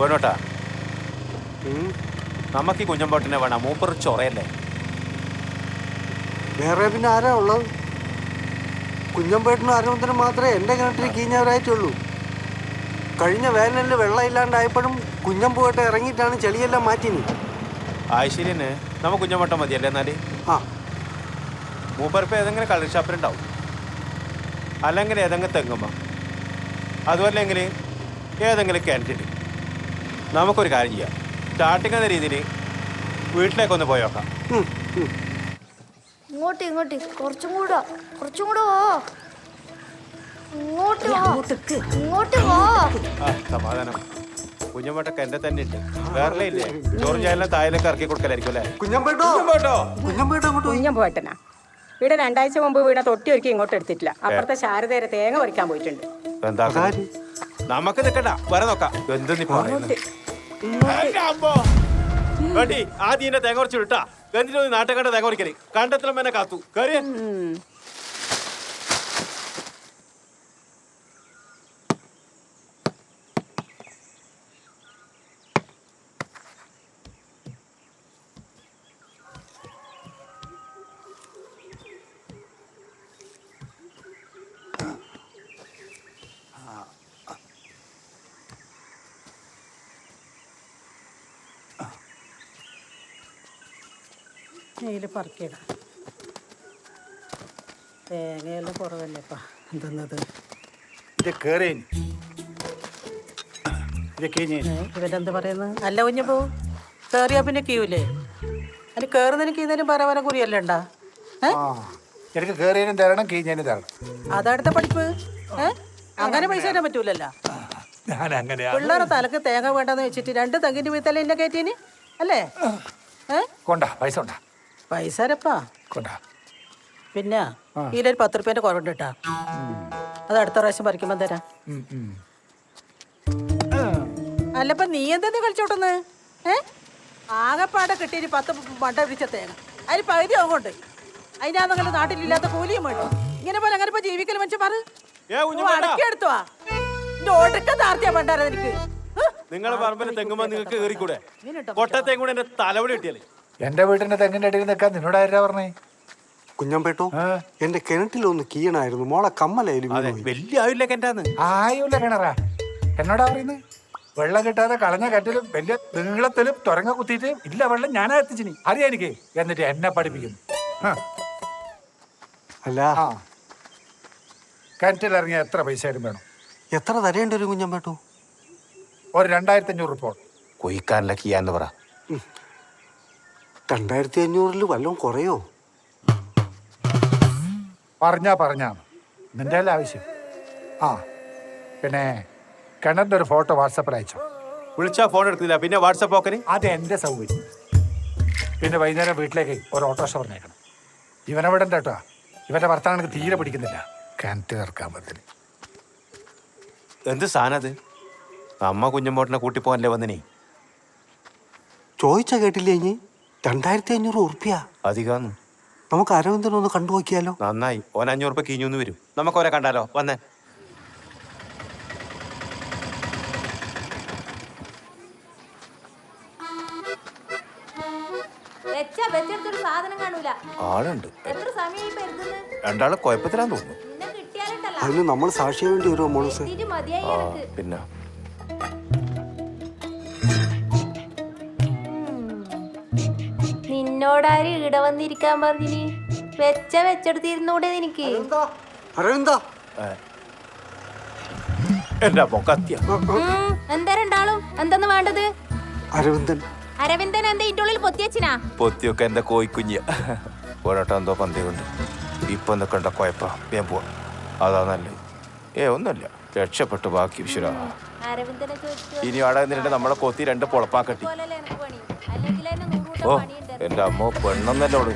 വേണോട്ടാ നമുക്ക് ഈ കുഞ്ഞമ്പോട്ടിനെ വേണം. മൂപ്പർ ചൊറയല്ലേ. വേറെ പിന്നെ ആരാ ഉള്ളത്? കുഞ്ഞമ്പേട്ടനും അരവിന്ദനും മാത്രമേ എൻ്റെ കിണറ്റിൽ കീഞ്ഞവരായിട്ടുള്ളൂ. കഴിഞ്ഞ വേനലിൽ വെള്ളം ഇല്ലാണ്ടായപ്പോഴും കുഞ്ഞമ്പുമായിട്ട് ഇറങ്ങിയിട്ടാണ് ചെളിയെല്ലാം മാറ്റിനി. ആയിശ്വര്യന് നമുക്ക് കുഞ്ഞമ്പോട്ടം മതിയല്ലേ എന്നാല്? ആ മൂപ്പറിപ്പോൾ ഏതെങ്കിലും കളർ ഷാപ്പിലുണ്ടാവും, അല്ലെങ്കിൽ ഏതെങ്കിലും തെങ്ങുമ്പോ, അതുമല്ലെങ്കിൽ ഏതെങ്കിലും കിണറ്റിൽ. നമുക്കൊരു കാര്യം ചെയ്യാം, സ്റ്റാർട്ടിങ് എന്ന രീതിയിൽ വീട്ടിലേക്കൊന്ന് പോയി നോക്കാം. ഇങ്ങോട്ട് ഇങ്ങോട്ട് കുറച്ചും കൂടെ പോ. ഇങ്ങോട്ട് പോ. സമാധാനം. കുഞ്ഞമ്പോട്ടൊക്കെ എന്റെ തന്നെ ഉണ്ട്, വേറെ ഇല്ലേ? ചോറും ചായലും തായലൊക്കെ ഇറക്കി കൊടുക്കലായിരിക്കും അല്ലേ? കുഞ്ഞമ്പോട്ടനാ ഇവിടെ 2 ആഴ്ച മുമ്പ് വീണ തൊട്ടി ഒരുക്കി ഇങ്ങോട്ട് എടുത്തിട്ടില്ല. അപ്പുറത്തെ ശാരദയുടെ തേങ്ങ പറിക്കാൻ പോയിട്ടുണ്ട്. എന്താ നമുക്ക് നിക്കണ്ട, വരെ നോക്കാം. എന്ത് നീ പറയുന്നത്? ആദ്യം തേങ്ങ കുറച്ച് വിട്ടാ എന്നിട്ട് നാട്ടെ കണ്ട തേങ്ങ പറിക്കല് കണ്ടത്തിലും എന്നെ കാത്തു കയറിയ. നെയ്യിൽ പറക്കിയിടാം. തേങ്ങയെല്ലാം കുറവല്ലേപ്പാ. എന്തെന്നത് ഇവരെന്ത് പറയുന്നത്? അല്ല കുഞ്ഞു പോവും കയറിയാ പിന്നെ ക്യൂല്ലേ? അതിന് കയറുന്നതിന് കീന്നതിനും പരവന കുറിയല്ലേ ഉണ്ടാ? എനിക്ക് കയറിയതിനും തരണം കീഞ്ഞതിനും തരണം. അതടുത്ത പഠിപ്പ്. അങ്ങനെ പൈസ തരാൻ പറ്റൂലല്ലോ. പിള്ളേരെ തലക്ക് തേങ്ങ വേണ്ടെന്ന് വെച്ചിട്ട് 2 തെങ്ങിന്റെ വീത്തല്ലേ എന്നെ കയറ്റീന് അല്ലേ? കൊണ്ടാ പൈസ കൊണ്ടാ പൈസ അരപ്പാ കൊണ്ടാ. പിന്നെ ഇതിലൊരു 10 രൂപേന്റെ കുറവുണ്ട് കേട്ടാ. അത് അടുത്ത പ്രാവശ്യം പറിക്കുമ്പോ തരാം. അല്ലപ്പ നീ എന്താ കളിച്ചോട്ടെന്ന്? ആകെപ്പാടെ കിട്ടിയൊരു 10 മണ്ട പിടിച്ച തേങ്ങ അതിന് പകുതി ആവുകൊണ്ട് അതിനാണെങ്കിലും നാട്ടിലില്ലാത്ത കൂലിയും വേണ്ടോ? ഇങ്ങനെ പോലെ അങ്ങനെ ജീവിക്കൽ മനുഷ്യന്മാർ അടക്കെടുത്തുവാ. എന്റെ ഒടുക്ക താർത്തിയാ പണ്ടാര എനിക്ക്. നിങ്ങളെ പറമ്പിൽ തെങ്ങുമ്പോ നിങ്ങൾക്ക് കയറിക്കൂടെ? കൊട്ടത്തേക്കും കൂടെ എന്റെ തലവടി കിട്ടിയാലേ. എന്റെ വീട്ടിന്റെ തെങ്ങിന്റെ അടിയിൽ നിൽക്കാൻ നിന്നോട് ആരാ പറഞ്ഞേ? കുഞ്ഞമ്പേട്ടോ എന്റെ കിണറ്റിലൊന്ന് കീണായിരുന്നു. മോളെ കമ്മലായാലും വലിയ ആവില്ല കിണറ്റാന്ന്. ആയൂല കിണറാ. എന്നോടാ പറയുന്നത്? വെള്ളം കിട്ടാതെ കളഞ്ഞ കറ്റിലും വലിയ നീളത്തിലും തുരങ്ക കുത്തിയിട്ട് ഇല്ല വെള്ളം ഞാനാ എത്തിച്ചിനി അറിയാ എനിക്ക്. എന്നിട്ട് എന്നെ പഠിപ്പിക്കുന്നു. അല്ല കിണറ്റിലിറങ്ങിയ എത്ര പൈസ ആയാലും വേണം. എത്ര തരേണ്ടി വരും കുഞ്ഞമ്പേട്ടോ? ഒരു 2500 രൂപ കൊയ്ക്കാനല്ല കീയാന്ന് പറ. 2500 വല്ലതും കുറയോ? പറഞ്ഞാ നിന്റെ അല്ല ആവശ്യം. പിന്നെ കിണറിന്റെ ഒരു ഫോട്ടോ വാട്സാപ്പിൽ അയച്ചോ. വിളിച്ചാ ഫോൺ എടുക്കില്ല, പിന്നെ വാട്സാപ്പ് നോക്കന്. അത് എന്റെ സൗകര്യം. പിന്നെ വൈകുന്നേരം വീട്ടിലേക്ക് ഒരു ഓട്ടോറിക്ഷ പറഞ്ഞേക്കണം. ഇവനെവിടെ കേട്ടോ, ഇവന്റെ ഭർത്താവ് എനിക്ക് തീരെ പിടിക്കുന്നില്ല. കിണറ്റ് ഇറക്കാൻ പറ്റില്ല. എന്ത് സാധനം അത്? അമ്മ കുഞ്ഞമ്പോട്ടിനെ കൂട്ടി പോകാനല്ലേ വന്നിനി? ചോദിച്ചാ കേട്ടില്ലേ? 2500 ഉറുപ്പ്യ അധികമാന്ന്. നമുക്ക് അരവിന്ദനൊന്ന് കണ്ടു നോക്കിയാലോ? നന്നായി. ഓൻ 500 രൂപ കീഞ്ഞു വരും. നമുക്ക് ഓരെ കണ്ടാലോ? വന്നേ. ആളുണ്ട്. രണ്ടാള് കുഴപ്പത്തിലാന്ന് തോന്നുന്നു. അതിന് നമ്മൾ സാക്ഷിയെ വേണ്ടി വരുമോ മോളൂസേ? പിന്നെ നിന്നോടാര് ഇവിടെ വന്നിരിക്കാൻ പറഞ്ഞിന്? വെച്ചെടുത്തിരുന്നൂടെ നിനക്ക്? അരവിന്ദ എന്റെ പൊക്കത്തിയ എന്താ രണ്ടാളും എന്തെന്ന് വേണ്ടത്? അരവിന്ദൻ എന്താ ഇതിന്റെ ഉള്ളിൽ പൊത്തിയച്ചിനാ? പൊത്തിയൊക്കെ എന്റെ കോയിക്കുഞ്ഞ പോരാട്ടം എന്തോ പന്തിയുണ്ട്. ഇപ്പൊ നിൽക്കണ്ട കുഴപ്പ ഞാൻ പോവാ. അതാ നല്ലത്. ഒന്നുമില്ല, രക്ഷപ്പെട്ടു. ബാക്കി വിശ്വര ഇനി അവിടെ നിന്നിട്ട് നമ്മളെ കൊത്തി 2 പൊളപ്പാക്കട്ടി. ഓ എന്റെ അമ്മ പെണ്ണൊന്നല്ലോട്.